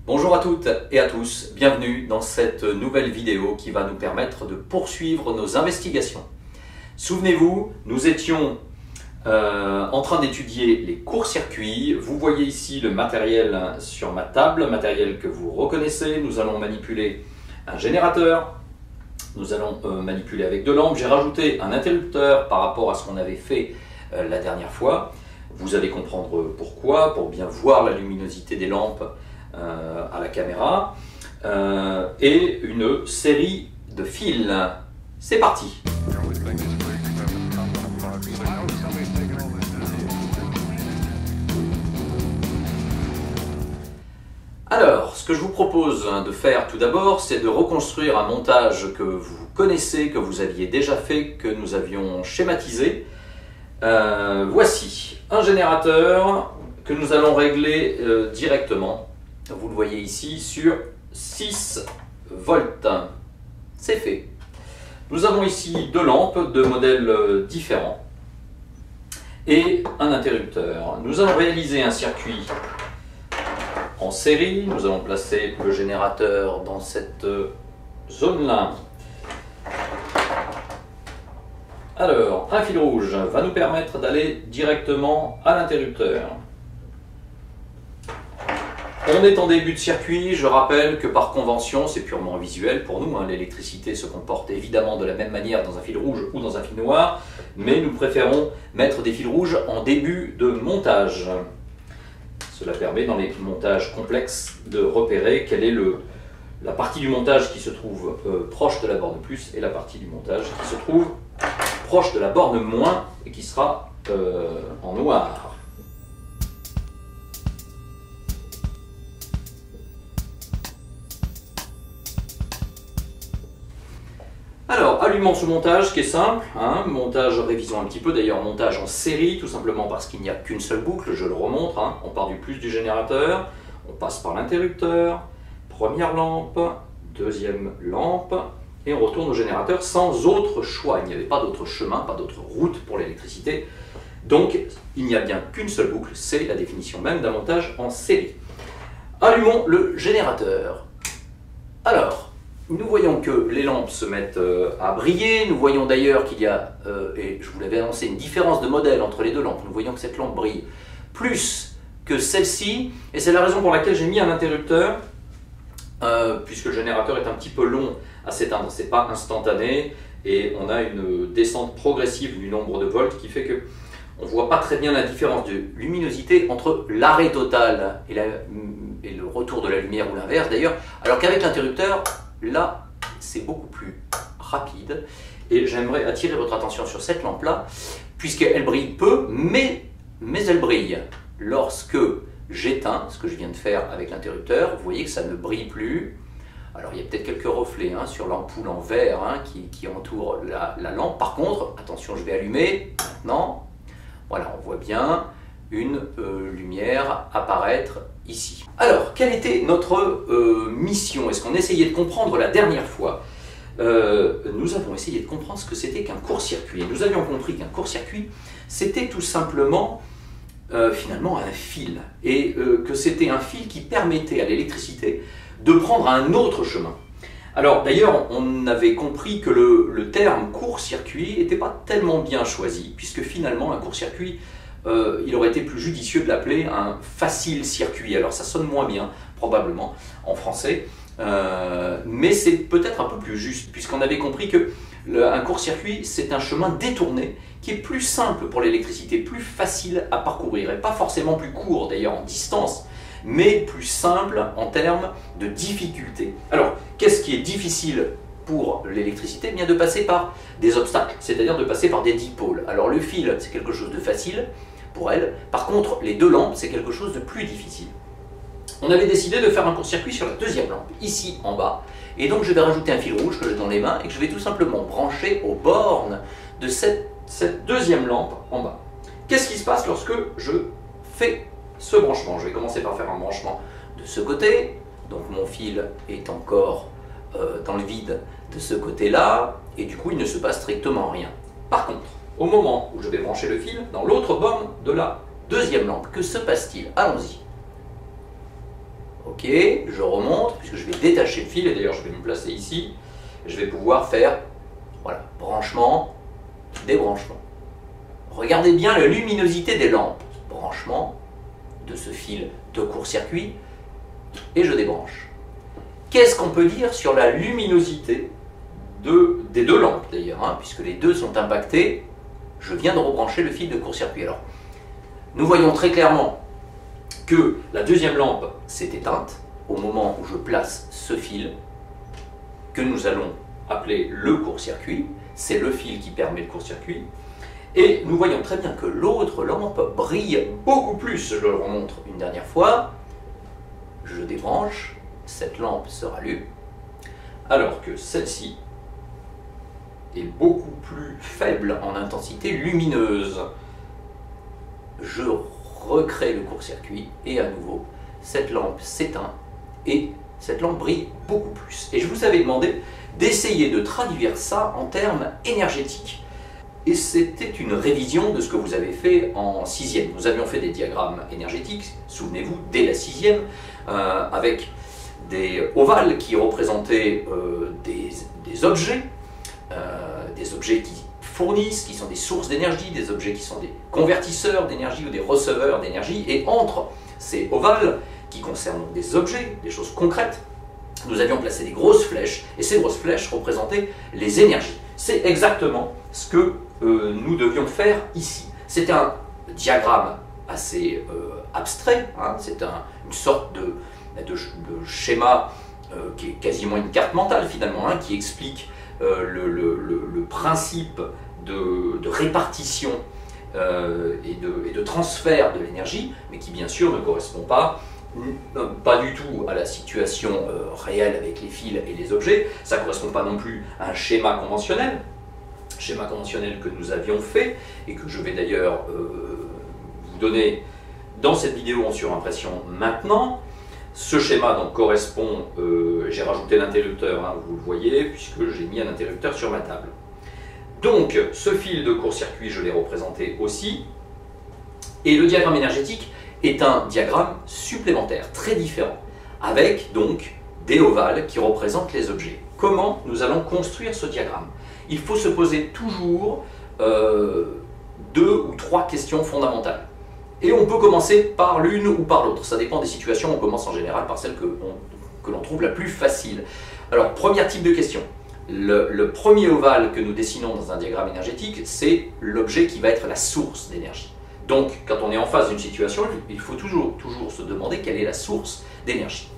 Bonjour à toutes et à tous, bienvenue dans cette nouvelle vidéo qui va nous permettre de poursuivre nos investigations. Souvenez-vous, nous étions en train d'étudier les courts-circuits. Vous voyez ici le matériel sur ma table, matériel que vous reconnaissez. Nous allons manipuler un générateur, nous allons manipuler avec deux lampes. J'ai rajouté un interrupteur par rapport à ce qu'on avait fait la dernière fois. Vous allez comprendre pourquoi, pour bien voir la luminosité des lampes à la caméra, et une série de fils. C'est parti! Alors, ce que je vous propose de faire tout d'abord, c'est de reconstruire un montage que vous connaissez, que vous aviez déjà fait, que nous avions schématisé. Voici un générateur que nous allons régler directement. Vous le voyez ici sur 6 volts. C'est fait. Nous avons ici deux lampes de modèles différents et un interrupteur. Nous allons réaliser un circuit en série. Nous allons placer le générateur dans cette zone-là. Alors, un fil rouge va nous permettre d'aller directement à l'interrupteur. On est en début de circuit, je rappelle que par convention, c'est purement visuel pour nous, l'électricité se comporte évidemment de la même manière dans un fil rouge ou dans un fil noir, mais nous préférons mettre des fils rouges en début de montage. Cela permet dans les montages complexes de repérer quelle est la partie du montage qui se trouve proche de la borne plus et la partie du montage qui se trouve proche de la borne moins et qui sera en noir. Alors, allumons ce montage qui est simple, montage, révisons un petit peu, d'ailleurs montage en série, tout simplement parce qu'il n'y a qu'une seule boucle, je le remontre, on part du plus du générateur, on passe par l'interrupteur, première lampe, deuxième lampe, et on retourne au générateur sans autre choix. Il n'y avait pas d'autre chemin, pas d'autre route pour l'électricité, donc il n'y a bien qu'une seule boucle, c'est la définition même d'un montage en série. Allumons le générateur. Alors, nous voyons que les lampes se mettent à briller, nous voyons d'ailleurs qu'il y a, et je vous l'avais annoncé, une différence de modèle entre les deux lampes. Nous voyons que cette lampe brille plus que celle-ci, et c'est la raison pour laquelle j'ai mis un interrupteur, puisque le générateur est un petit peu long à s'éteindre, c'est pas instantané, et on a une descente progressive du nombre de volts qui fait que on ne voit pas très bien la différence de luminosité entre l'arrêt total et le retour de la lumière, ou l'inverse d'ailleurs, alors qu'avec l'interrupteur, là, c'est beaucoup plus rapide, et j'aimerais attirer votre attention sur cette lampe-là, puisqu'elle brille peu, mais elle brille. Lorsque j'éteins, ce que je viens de faire avec l'interrupteur, vous voyez que ça ne brille plus. Alors il y a peut-être quelques reflets sur l'ampoule en verre qui entoure la lampe. Par contre, attention, je vais allumer maintenant. Voilà, on voit bien une lumière apparaître ici. Alors, quelle était notre mission? Est-ce qu'on essayait de comprendre la dernière fois? Nous avons essayé de comprendre ce que c'était qu'un court-circuit. Nous avions compris qu'un court-circuit, c'était tout simplement, finalement, un fil. Et que c'était un fil qui permettait à l'électricité de prendre un autre chemin. Alors, d'ailleurs, on avait compris que le terme court-circuit n'était pas tellement bien choisi, puisque finalement, un court-circuit, il aurait été plus judicieux de l'appeler un facile circuit. Alors ça sonne moins bien, probablement, en français, mais c'est peut-être un peu plus juste, puisqu'on avait compris que un court-circuit, c'est un chemin détourné qui est plus simple pour l'électricité, plus facile à parcourir, et pas forcément plus court d'ailleurs en distance, mais plus simple en termes de difficulté. Alors, qu'est-ce qui est difficile pour l'électricité? Bien de passer par des obstacles, c'est-à-dire de passer par des dipôles. Alors le fil, c'est quelque chose de facile pour elle. Par contre, les deux lampes, c'est quelque chose de plus difficile. On avait décidé de faire un court-circuit sur la deuxième lampe, ici en bas. Et donc je vais rajouter un fil rouge que j'ai dans les mains et que je vais tout simplement brancher aux bornes de cette deuxième lampe en bas. Qu'est-ce qui se passe lorsque je fais ce branchement? Je vais commencer par faire un branchement de ce côté. Donc mon fil est encore dans le vide de ce côté-là, et du coup il ne se passe strictement rien. Par contre, au moment où je vais brancher le fil dans l'autre borne de la deuxième lampe, que se passe-t-il? Allons-y. Ok, je remonte, puisque je vais détacher le fil, et d'ailleurs je vais me placer ici, je vais pouvoir faire, voilà, branchement, débranchement. Regardez bien la luminosité des lampes. Branchement de ce fil de court-circuit, et je débranche. Qu'est-ce qu'on peut dire sur la luminosité des deux lampes d'ailleurs, hein, puisque les deux sont impactés? Je viens de rebrancher le fil de court-circuit. Alors, nous voyons très clairement que la deuxième lampe s'est éteinte au moment où je place ce fil que nous allons appeler le court-circuit. C'est le fil qui permet le court-circuit. Et nous voyons très bien que l'autre lampe brille beaucoup plus. Je le remontre une dernière fois. Je débranche, cette lampe se rallume, alors que celle-ci est beaucoup plus faible en intensité lumineuse. Je recrée le court-circuit et à nouveau, cette lampe s'éteint et cette lampe brille beaucoup plus. Et je vous avais demandé d'essayer de traduire ça en termes énergétiques. Et c'était une révision de ce que vous avez fait en 6e. Nous avions fait des diagrammes énergétiques, souvenez-vous, dès la 6e, avec des ovales qui représentaient des objets qui fournissent, qui sont des sources d'énergie, des objets qui sont des convertisseurs d'énergie ou des receveurs d'énergie, et entre ces ovales, qui concernent des objets, des choses concrètes, nous avions placé des grosses flèches, et ces grosses flèches représentaient les énergies. C'est exactement ce que nous devions faire ici. C'est un diagramme assez abstrait, hein, c'est une sorte de schéma qui est quasiment une carte mentale finalement, hein, qui explique le principe de répartition et de transfert de l'énergie, mais qui bien sûr ne correspond pas du tout à la situation réelle avec les fils et les objets. Ça ne correspond pas non plus à un schéma conventionnel que nous avions fait et que je vais d'ailleurs vous donner dans cette vidéo en surimpression maintenant. Ce schéma donc correspond, j'ai rajouté l'interrupteur, hein, vous le voyez, puisque j'ai mis un interrupteur sur ma table. Donc ce fil de court-circuit, je l'ai représenté aussi, et le diagramme énergétique est un diagramme supplémentaire, très différent, avec donc des ovales qui représentent les objets. Comment nous allons construire ce diagramme? Il faut se poser toujours 2 ou 3 questions fondamentales. Et on peut commencer par l'une ou par l'autre, ça dépend des situations, on commence en général par celle que l'on trouve la plus facile. Alors, premier type de question. Le premier ovale que nous dessinons dans un diagramme énergétique, c'est l'objet qui va être la source d'énergie. Donc, quand on est en face d'une situation, il faut toujours se demander quelle est la source d'énergie.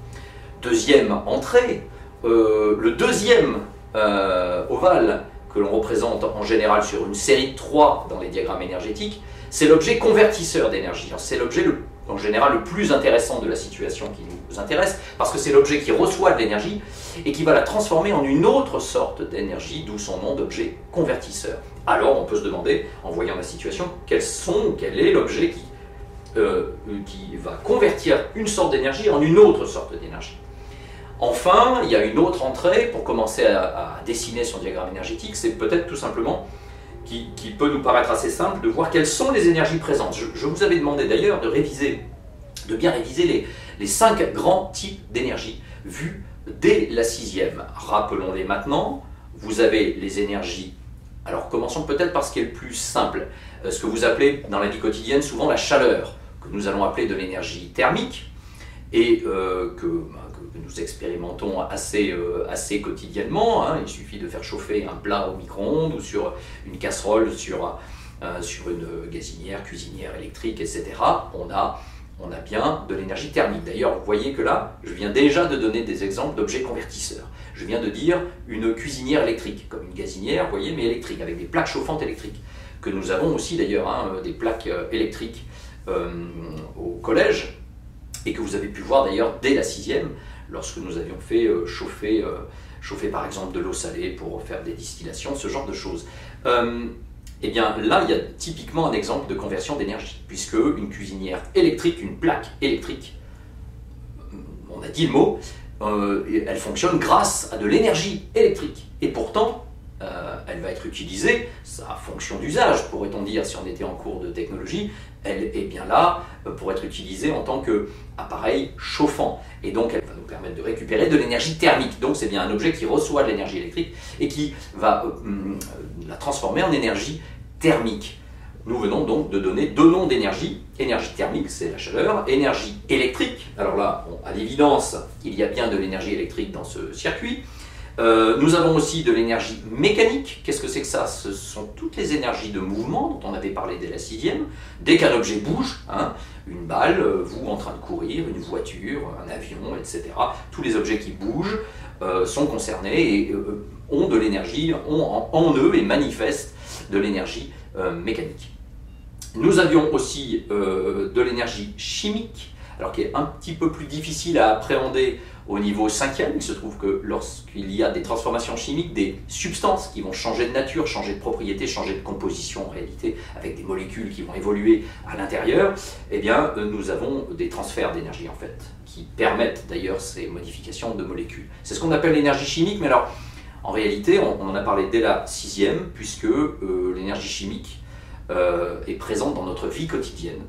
Deuxième entrée, le deuxième ovale que l'on représente en général sur une série de 3 dans les diagrammes énergétiques, c'est l'objet convertisseur d'énergie. C'est l'objet en général le plus intéressant de la situation qui nous intéresse, parce que c'est l'objet qui reçoit de l'énergie et qui va la transformer en une autre sorte d'énergie, d'où son nom d'objet convertisseur. Alors on peut se demander, en voyant la situation, quel est l'objet qui va convertir une sorte d'énergie en une autre sorte d'énergie. Enfin, il y a une autre entrée pour commencer à dessiner son diagramme énergétique, c'est peut-être tout simplement qui peut nous paraître assez simple de voir quelles sont les énergies présentes. Je vous avais demandé d'ailleurs de bien réviser les 5 grands types d'énergie vus dès la 6e. Rappelons-les maintenant. Vous avez les énergies. Alors commençons peut-être par ce qui est le plus simple, ce que vous appelez dans la vie quotidienne souvent la chaleur, que nous allons appeler de l'énergie thermique, et que nous expérimentons assez quotidiennement. Hein. Il suffit de faire chauffer un plat au micro-ondes ou sur une casserole, sur une gazinière, cuisinière électrique, etc. On a bien de l'énergie thermique. D'ailleurs, vous voyez que là, je viens déjà de donner des exemples d'objets convertisseurs. Je viens de dire une cuisinière électrique, comme une gazinière, vous voyez, mais électrique, avec des plaques chauffantes électriques, que nous avons aussi d'ailleurs, hein, des plaques électriques au collège, et que vous avez pu voir d'ailleurs dès la 6e, lorsque nous avions fait chauffer par exemple de l'eau salée pour faire des distillations, ce genre de choses. Eh bien là, il y a typiquement un exemple de conversion d'énergie, puisque une cuisinière électrique, une plaque électrique, on a dit le mot, elle fonctionne grâce à de l'énergie électrique. Et pourtant, elle va être utilisée, sa fonction d'usage, pourrait-on dire si on était en cours de technologie, elle est bien là pour être utilisée en tant qu'appareil chauffant. Et donc elle va nous permettre de récupérer de l'énergie thermique. Donc c'est bien un objet qui reçoit de l'énergie électrique et qui va la transformer en énergie thermique. Nous venons donc de donner deux noms d'énergie. Énergie thermique, c'est la chaleur. Énergie électrique, alors là, bon, à l'évidence, il y a bien de l'énergie électrique dans ce circuit. Nous avons aussi de l'énergie mécanique. Qu'est-ce que c'est que ça? Ce sont toutes les énergies de mouvement dont on avait parlé dès la 6e. Dès qu'un objet bouge, hein, une balle, vous en train de courir, une voiture, un avion, etc. Tous les objets qui bougent sont concernés et ont de l'énergie, ont en eux et manifestent de l'énergie mécanique. Nous avions aussi de l'énergie chimique, alors qui est un petit peu plus difficile à appréhender au niveau 5e. Il se trouve que lorsqu'il y a des transformations chimiques, des substances qui vont changer de nature, changer de propriété, changer de composition en réalité, avec des molécules qui vont évoluer à l'intérieur, eh bien nous avons des transferts d'énergie en fait, qui permettent d'ailleurs ces modifications de molécules. C'est ce qu'on appelle l'énergie chimique, mais alors en réalité on en a parlé dès la 6e, puisque l'énergie chimique est présente dans notre vie quotidienne.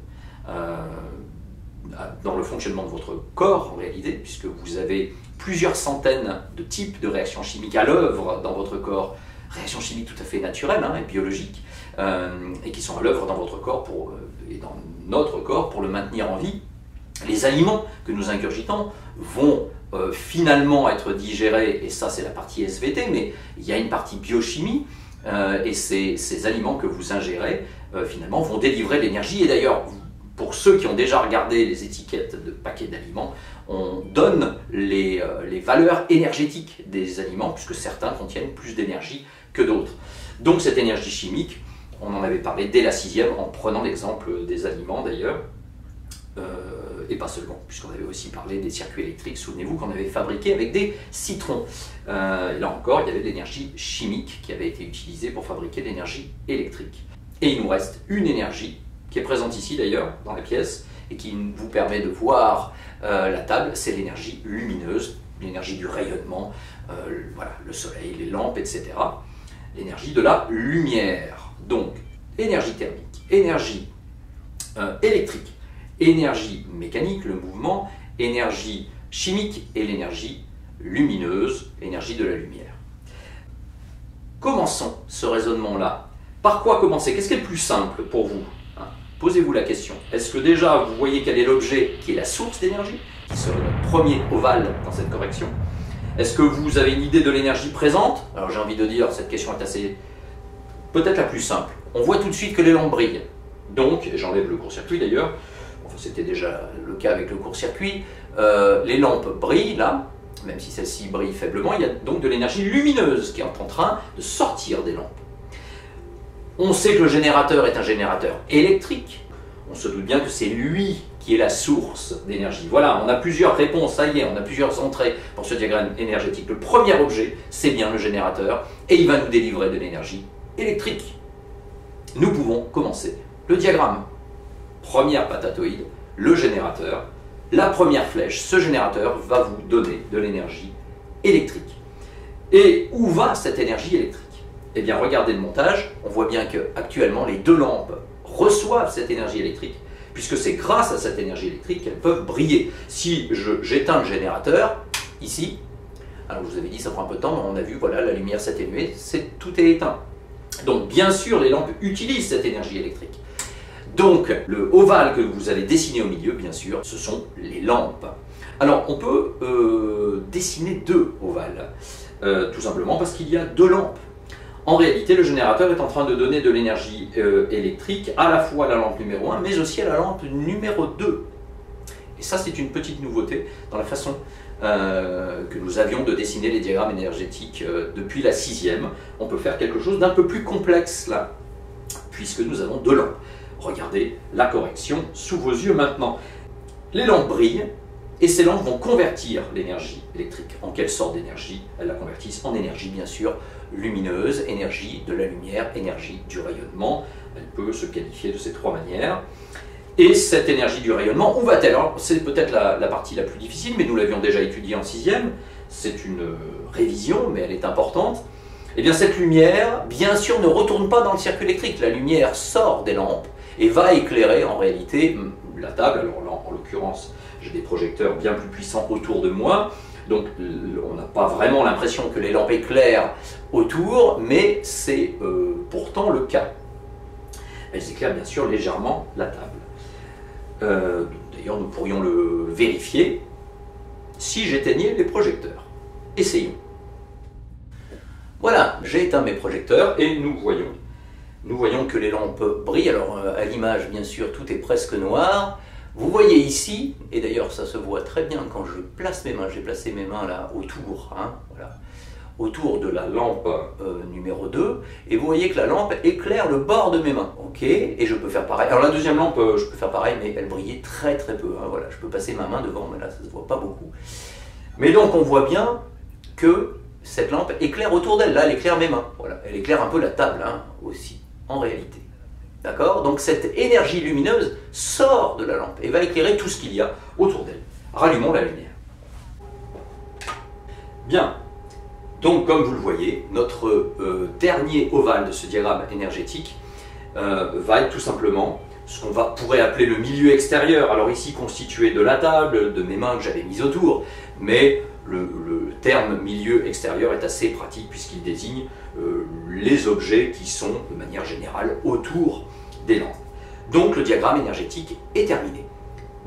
Dans le fonctionnement de votre corps en réalité, puisque vous avez plusieurs centaines de types de réactions chimiques à l'œuvre dans votre corps, réactions chimiques tout à fait naturelles et biologiques, et qui sont à l'œuvre dans votre corps et dans notre corps pour le maintenir en vie. Les aliments que nous ingurgitons vont finalement être digérés, et ça c'est la partie SVT, mais il y a une partie biochimie, et ces aliments que vous ingérez finalement vont délivrer de l'énergie. Et d'ailleurs, pour ceux qui ont déjà regardé les étiquettes de paquets d'aliments, on donne les valeurs énergétiques des aliments, puisque certains contiennent plus d'énergie que d'autres. Donc cette énergie chimique, on en avait parlé dès la 6e, en prenant l'exemple des aliments d'ailleurs, et pas seulement, puisqu'on avait aussi parlé des circuits électriques, souvenez-vous qu'on avait fabriqué avec des citrons. Et là encore, il y avait de l'énergie chimique qui avait été utilisée pour fabriquer de l'énergie électrique. Et il nous reste une énergie, qui est présente ici d'ailleurs, dans la pièce, et qui vous permet de voir la table, c'est l'énergie lumineuse, l'énergie du rayonnement, voilà, le soleil, les lampes, etc. L'énergie de la lumière. Donc, énergie thermique, énergie électrique, énergie mécanique, le mouvement, énergie chimique et l'énergie lumineuse, énergie de la lumière. Commençons ce raisonnement-là. Par quoi commencer? Qu'est-ce qui est le plus simple pour vous? Posez-vous la question. Est-ce que déjà vous voyez quel est l'objet qui est la source d'énergie, qui serait notre premier ovale dans cette correction? Est-ce que vous avez une idée de l'énergie présente? Alors j'ai envie de dire, cette question est assez peut-être la plus simple. On voit tout de suite que les lampes brillent. Donc, j'enlève le court-circuit d'ailleurs, enfin c'était déjà le cas avec le court-circuit, les lampes brillent là, même si celle-ci brille faiblement, il y a donc de l'énergie lumineuse qui est en train de sortir des lampes. On sait que le générateur est un générateur électrique. On se doute bien que c'est lui qui est la source d'énergie. Voilà, on a plusieurs réponses, ça y est, on a plusieurs entrées pour ce diagramme énergétique. Le premier objet, c'est bien le générateur, et il va nous délivrer de l'énergie électrique. Nous pouvons commencer le diagramme. Première patatoïde, le générateur. La première flèche, ce générateur va vous donner de l'énergie électrique. Et où va cette énergie électrique? Eh bien, regardez le montage, on voit bien qu'actuellement, les deux lampes reçoivent cette énergie électrique, puisque c'est grâce à cette énergie électrique qu'elles peuvent briller. Si j'éteins le générateur, ici, alors je vous avais dit, ça prend un peu de temps, mais on a vu, voilà, la lumière s'atténue, tout est éteint. Donc, bien sûr, les lampes utilisent cette énergie électrique. Donc, le ovale que vous allez dessiner au milieu, bien sûr, ce sont les lampes. Alors, on peut dessiner deux ovales, tout simplement parce qu'il y a deux lampes. En réalité, le générateur est en train de donner de l'énergie électrique à la fois à la lampe numéro 1, mais aussi à la lampe numéro 2. Et ça, c'est une petite nouveauté dans la façon que nous avions de dessiner les diagrammes énergétiques depuis la 6e. On peut faire quelque chose d'un peu plus complexe là, puisque nous avons deux lampes. Regardez la correction sous vos yeux maintenant. Les lampes brillent, et ces lampes vont convertir l'énergie électrique. En quelle sorte d'énergie? Elles la convertissent en énergie, bien sûr, lumineuse, énergie de la lumière, énergie du rayonnement. Elle peut se qualifier de ces trois manières. Et cette énergie du rayonnement, où va-t-elle? Alors, c'est peut-être la partie la plus difficile, mais nous l'avions déjà étudiée en 6e. C'est une révision, mais elle est importante. Eh bien, cette lumière, bien sûr, ne retourne pas dans le circuit électrique. La lumière sort des lampes et va éclairer, en réalité, la table. Alors là, en l'occurrence, j'ai des projecteurs bien plus puissants autour de moi. Donc on n'a pas vraiment l'impression que les lampes éclairent autour, mais c'est pourtant le cas. Elles éclairent bien sûr légèrement la table. D'ailleurs, nous pourrions le vérifier si j'éteignais les projecteurs. Essayons. Voilà, j'ai éteint mes projecteurs et nous voyons que les lampes brillent. Alors à l'image, bien sûr, tout est presque noir. Vous voyez ici, et d'ailleurs ça se voit très bien quand je place mes mains, j'ai placé mes mains là autour, hein, voilà, autour de la lampe numéro 2, et vous voyez que la lampe éclaire le bord de mes mains, ok, et je peux faire pareil. Alors la deuxième lampe, je peux faire pareil, mais elle brillait très très peu, hein, voilà, je peux passer ma main devant, mais là ça se voit pas beaucoup. Mais donc on voit bien que cette lampe éclaire autour d'elle, là elle éclaire mes mains, voilà, elle éclaire un peu la table hein, aussi, en réalité. D'accord? Donc cette énergie lumineuse sort de la lampe et va éclairer tout ce qu'il y a autour d'elle. Rallumons la lumière. Bien. Donc comme vous le voyez, notre dernier ovale de ce diagramme énergétique va être tout simplement ce qu'on pourrait appeler le milieu extérieur. Alors ici constitué de la table, de mes mains que j'avais mises autour, mais le terme milieu extérieur est assez pratique puisqu'il désigne les objets qui sont de manière générale autour des lampes. Donc le diagramme énergétique est terminé.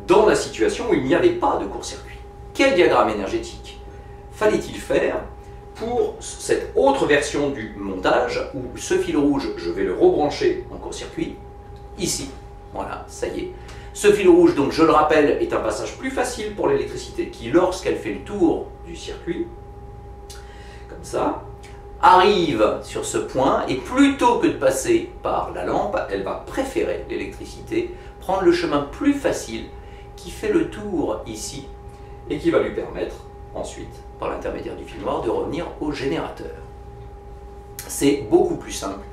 Dans la situation où il n'y avait pas de court-circuit, quel diagramme énergétique fallait-il faire pour cette autre version du montage où ce fil rouge, je vais le rebrancher en court-circuit, ici, voilà, ça y est. Ce fil rouge, donc je le rappelle, est un passage plus facile pour l'électricité qui, lorsqu'elle fait le tour du circuit, comme ça, arrive sur ce point et plutôt que de passer par la lampe, elle va préférer l'électricité, prendre le chemin plus facile qui fait le tour ici et qui va lui permettre ensuite, par l'intermédiaire du fil noir, de revenir au générateur. C'est beaucoup plus simple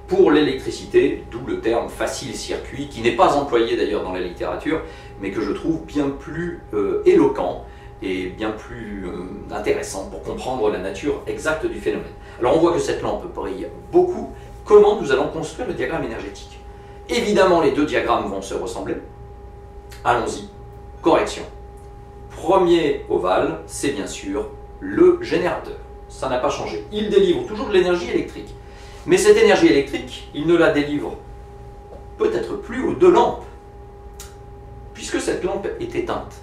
pour l'électricité, d'où le terme facile circuit, qui n'est pas employé d'ailleurs dans la littérature, mais que je trouve bien plus éloquent et bien plus intéressant pour comprendre la nature exacte du phénomène. Alors on voit que cette lampe brille beaucoup. Comment nous allons construire le diagramme énergétique? Évidemment, les deux diagrammes vont se ressembler. Allons-y. Correction. Premier ovale, c'est bien sûr le générateur. Ça n'a pas changé. Il délivre toujours de l'énergie électrique. Mais cette énergie électrique, il ne la délivre peut-être plus aux deux lampes, puisque cette lampe est éteinte.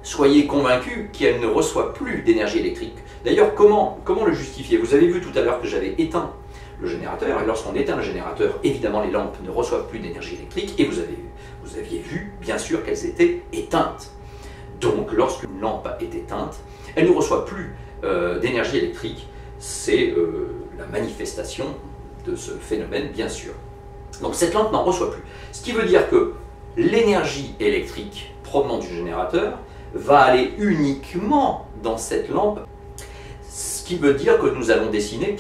Soyez convaincus qu'elle ne reçoit plus d'énergie électrique. D'ailleurs, comment le justifier? Vous avez vu tout à l'heure que j'avais éteint le générateur, et lorsqu'on éteint le générateur, évidemment les lampes ne reçoivent plus d'énergie électrique, et vous aviez vu, bien sûr, qu'elles étaient éteintes. Donc, lorsqu'une lampe est éteinte, elle ne reçoit plus d'énergie électrique. C'est la manifestation de ce phénomène, bien sûr. Donc, cette lampe n'en reçoit plus. Ce qui veut dire que l'énergie électrique provenant du générateur va aller uniquement dans cette lampe, ce qui veut dire que nous allons dessiner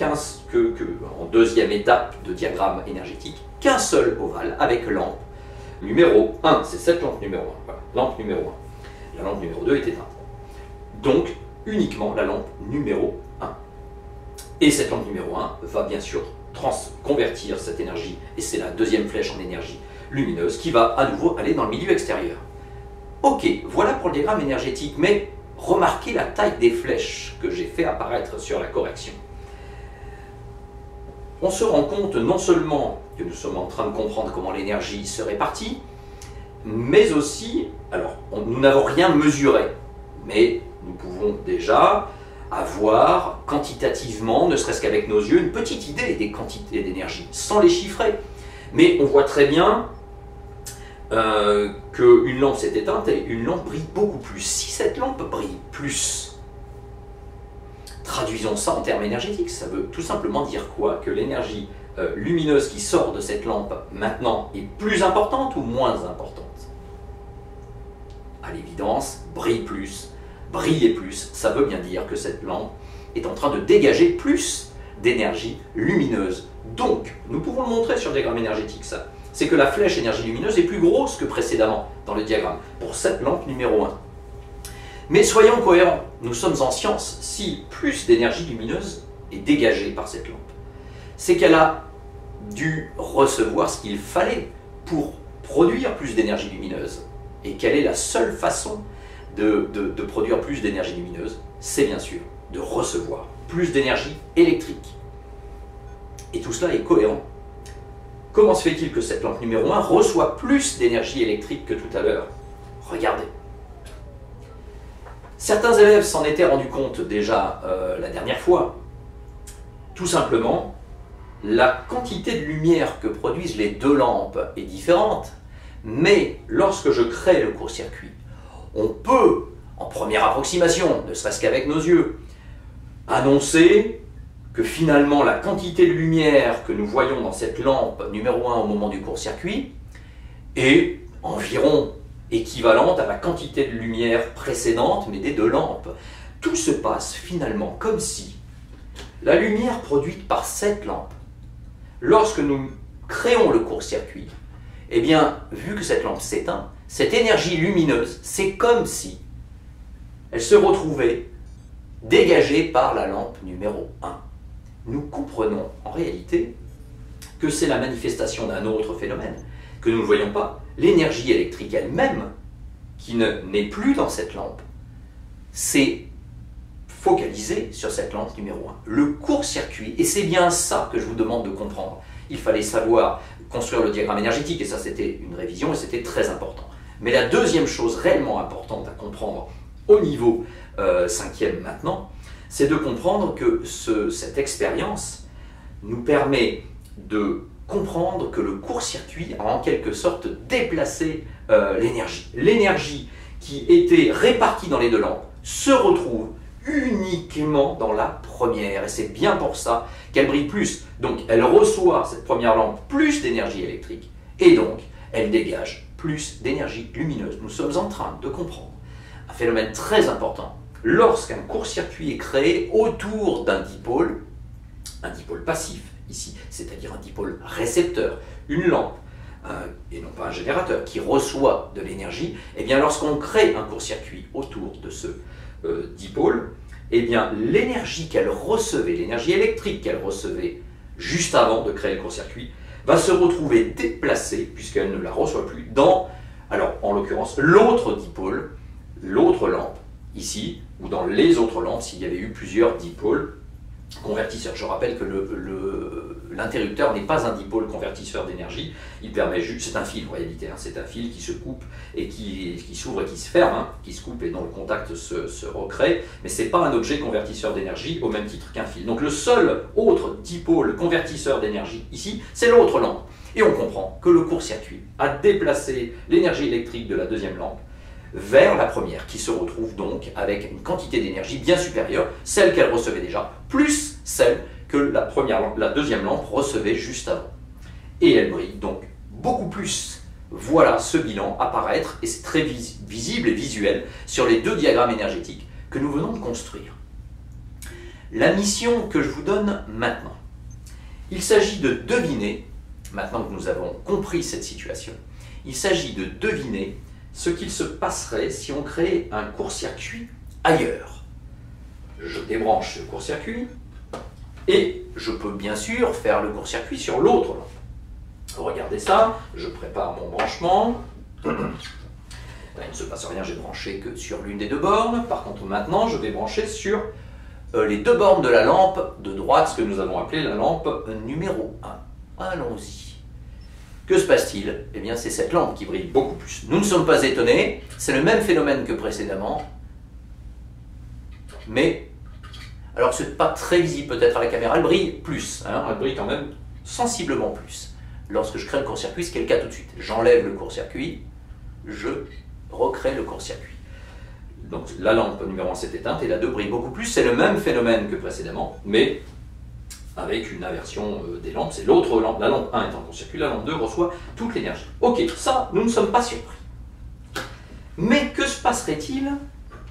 en deuxième étape de diagramme énergétique, qu'un seul ovale avec lampe numéro 1. C'est cette lampe numéro 1. Voilà, lampe numéro 1. La lampe numéro 2 est éteinte. Donc, uniquement la lampe numéro 1. Et cette lampe numéro 1 va bien sûr convertir cette énergie, et c'est la deuxième flèche en énergie lumineuse, qui va à nouveau aller dans le milieu extérieur. Ok, voilà pour le diagramme énergétique, mais remarquez la taille des flèches que j'ai fait apparaître sur la correction. On se rend compte non seulement que nous sommes en train de comprendre comment l'énergie se répartit, mais aussi, alors nous n'avons rien mesuré, mais nous pouvons déjà avoir quantitativement, ne serait-ce qu'avec nos yeux, une petite idée des quantités d'énergie, sans les chiffrer. Mais on voit très bien qu'une lampe s'est éteinte et une lampe brille beaucoup plus. Si cette lampe brille plus, traduisons ça en termes énergétiques, ça veut tout simplement dire quoi? Que l'énergie lumineuse qui sort de cette lampe maintenant est plus importante ou moins importante? À l'évidence, briller plus, ça veut bien dire que cette lampe est en train de dégager plus d'énergie lumineuse. Donc, nous pouvons le montrer sur le diagramme énergétique, ça. C'est que la flèche énergie lumineuse est plus grosse que précédemment dans le diagramme, pour cette lampe numéro 1. Mais soyons cohérents, nous sommes en science. Si plus d'énergie lumineuse est dégagée par cette lampe, c'est qu'elle a dû recevoir ce qu'il fallait pour produire plus d'énergie lumineuse. Et quelle est la seule façon de produire plus d'énergie lumineuse? C'est bien sûr de recevoir plus d'énergie électrique. Et tout cela est cohérent. Comment se fait-il que cette lampe numéro 1 reçoit plus d'énergie électrique que tout à l'heure? Regardez. Certains élèves s'en étaient rendus compte déjà la dernière fois. Tout simplement, la quantité de lumière que produisent les deux lampes est différente. Mais lorsque je crée le court-circuit, on peut, en première approximation, ne serait-ce qu'avec nos yeux, annoncer que finalement la quantité de lumière que nous voyons dans cette lampe numéro 1 au moment du court-circuit est environ équivalente à la quantité de lumière précédente, mais des deux lampes. Tout se passe finalement comme si la lumière produite par cette lampe, lorsque nous créons le court-circuit, eh bien, vu que cette lampe s'éteint, cette énergie lumineuse, c'est comme si elle se retrouvait dégagée par la lampe numéro 1. Nous comprenons en réalité que c'est la manifestation d'un autre phénomène, que nous ne voyons pas. L'énergie électrique elle-même, qui n'est plus dans cette lampe, c'est focalisée sur cette lampe numéro 1. Le court-circuit, et c'est bien ça que je vous demande de comprendre. Il fallait savoir construire le diagramme énergétique, et ça c'était une révision, et c'était très important. Mais la deuxième chose réellement importante à comprendre au niveau 5e maintenant, c'est de comprendre que cette expérience nous permet de comprendre que le court-circuit a en quelque sorte déplacé l'énergie. L'énergie qui était répartie dans les deux lampes se retrouve uniquement dans la première, et c'est bien pour ça qu'elle brille plus. Donc elle reçoit, cette première lampe, plus d'énergie électrique, et donc elle dégage plus d'énergie lumineuse. Nous sommes en train de comprendre un phénomène très important. Lorsqu'un court-circuit est créé autour d'un dipôle passif ici, c'est-à-dire un dipôle récepteur, une lampe, et non pas un générateur, qui reçoit de l'énergie, et bien lorsqu'on crée un court-circuit autour de ce dipôle, et bien l'énergie qu'elle recevait, l'énergie électrique qu'elle recevait juste avant de créer le court-circuit, va se retrouver déplacée, puisqu'elle ne la reçoit plus, dans, alors en l'occurrence, l'autre dipôle, l'autre lampe, ici, ou dans les autres lampes, s'il y avait eu plusieurs dipôles convertisseurs. Je rappelle que l'interrupteur n'est pas un dipôle convertisseur d'énergie, il permet juste, c'est un fil en réalité, hein, c'est un fil qui se coupe et qui s'ouvre et qui se ferme, hein, qui se coupe et dont le contact se recrée, mais ce n'est pas un objet convertisseur d'énergie au même titre qu'un fil. Donc le seul autre dipôle convertisseur d'énergie ici, c'est l'autre lampe. Et on comprend que le court-circuit a déplacé l'énergie électrique de la deuxième lampe vers la première, qui se retrouve donc avec une quantité d'énergie bien supérieure, celle qu'elle recevait déjà, plus celle que la deuxième lampe recevait juste avant. Et elle brille donc beaucoup plus. Voilà ce bilan apparaître, et c'est très visible et visuel sur les deux diagrammes énergétiques que nous venons de construire. La mission que je vous donne maintenant, il s'agit de deviner, maintenant que nous avons compris cette situation, il s'agit de deviner ce qu'il se passerait si on créait un court-circuit ailleurs. Je débranche ce court-circuit et je peux bien sûr faire le court-circuit sur l'autre lampe. Regardez ça, je prépare mon branchement. Là, il ne se passe rien, j'ai branché que sur l'une des deux bornes. Par contre, maintenant, je vais brancher sur les deux bornes de la lampe de droite, ce que nous avons appelé la lampe numéro 1. Allons-y. Que se passe-t-il? Eh bien, c'est cette lampe qui brille beaucoup plus. Nous ne sommes pas étonnés, c'est le même phénomène que précédemment, mais, alors ce n'est pas très visible peut-être à la caméra, elle brille plus, hein, elle brille quand même sensiblement plus. Lorsque je crée le court-circuit, ce qui est le cas tout de suite. J'enlève le court-circuit, je recrée le court-circuit. Donc la lampe numéro 1 s'est éteinte et la 2 brille beaucoup plus, c'est le même phénomène que précédemment, mais avec une inversion des lampes, c'est l'autre lampe, la lampe 1 est en court-circuit, la lampe 2 reçoit toute l'énergie. Ok, ça, nous ne sommes pas surpris. Mais que se passerait-il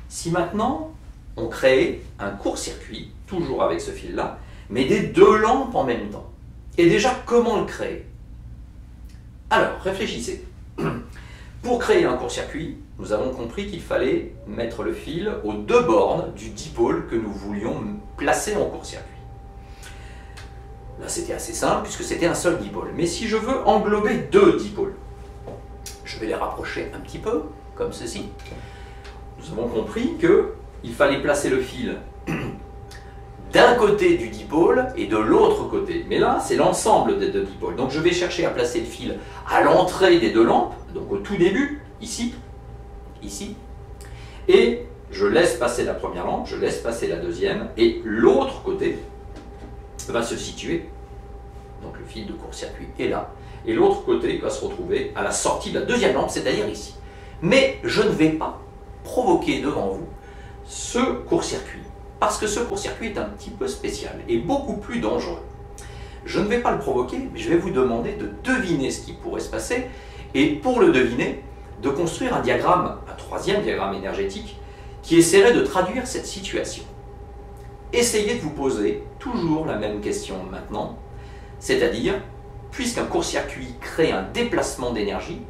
si maintenant on crée un court-circuit, toujours avec ce fil-là, mais des deux lampes en même temps? Et déjà, comment le créer? Alors, réfléchissez. Pour créer un court-circuit, nous avons compris qu'il fallait mettre le fil aux deux bornes du dipôle que nous voulions placer en court-circuit. Là, c'était assez simple puisque c'était un seul dipôle. Mais si je veux englober deux dipôles, je Je vais les rapprocher un petit peu, comme ceci. Nous avons compris qu'il fallait placer le fil d'un côté du dipôle et de l'autre côté. Mais là, c'est l'ensemble des deux dipôles. Donc je vais chercher à placer le fil à l'entrée des deux lampes, donc au tout début, ici, ici. Et je laisse passer la première lampe, je laisse passer la deuxième, et l'autre côté va se situer. Donc le fil de court-circuit est là. Et l'autre côté va se retrouver à la sortie de la deuxième lampe, c'est-à-dire ici. Mais je ne vais pas provoquer devant vous ce court-circuit. Parce que ce court-circuit est un petit peu spécial et beaucoup plus dangereux. Je ne vais pas le provoquer, mais je vais vous demander de deviner ce qui pourrait se passer, et pour le deviner, de construire un diagramme, un troisième diagramme énergétique, qui essaierait de traduire cette situation. Essayez de vous poser toujours la même question maintenant, c'est-à-dire, puisqu'un court-circuit crée un déplacement d'énergie,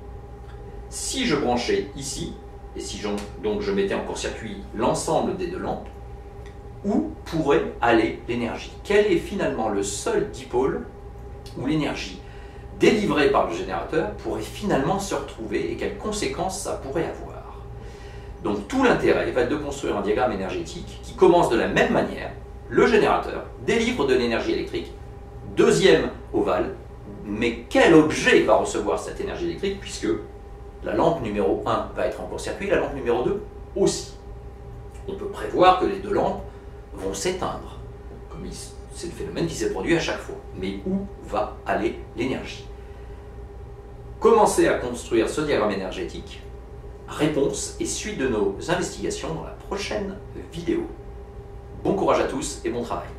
si je branchais ici, et si donc je mettais en court-circuit l'ensemble des deux lampes, où pourrait aller l'énergie? Quel est finalement le seul dipôle où l'énergie délivrée par le générateur pourrait finalement se retrouver et quelles conséquences ça pourrait avoir? Donc tout l'intérêt va être de construire un diagramme énergétique qui commence de la même manière. Le générateur délivre de l'énergie électrique, deuxième ovale, mais quel objet va recevoir cette énergie électrique puisque la lampe numéro 1 va être en court-circuit, la lampe numéro 2 aussi. On peut prévoir que les deux lampes vont s'éteindre. C'est le phénomène qui s'est produit à chaque fois. Mais où va aller l'énergie? Commencez à construire ce diagramme énergétique. Réponse et suite de nos investigations dans la prochaine vidéo. Bon courage à tous et bon travail.